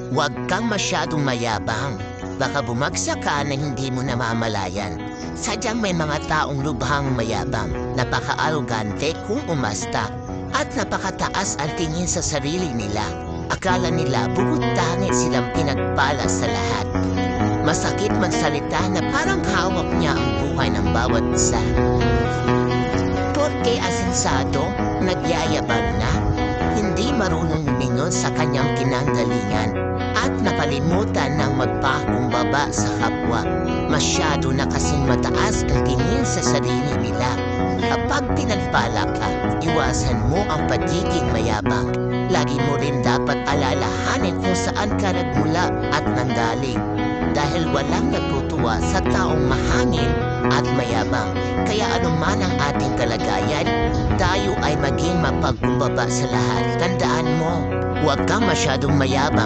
Huwag kang masyadong mayabang. Baka bumagsak ka na hindi mo namamalayan. Sadyang may mga taong lubhang mayabang, napaka-arugante kung umasta, at napakataas ang tingin sa sarili nila. Akala nila bukod tangit silang pinagpala sa lahat. Masakit magsalita na parang hawak niya ang buhay ng bawat isa. Porke asensado, nagyayabang na, hindi marunong lumingon sa kanyang kinanggalingan at nakalimutan ng magpakumbaba sa kapwa. Masyado na kasing mataas ang tingin sa sarili nila. Kapag pinagpala ka, iwasan mo ang pagiging mayabang. Lagi mo rin dapat alalahanin kung saan ka nagmula at nanggaling. Dahil walang nagtutuwa sa taong mahangin at mayabang. Kaya anuman ang ating kalagayan, tayo ay maging mapagkumbaba sa lahat. Tandaan mo, huwag kang masyadong mayabang.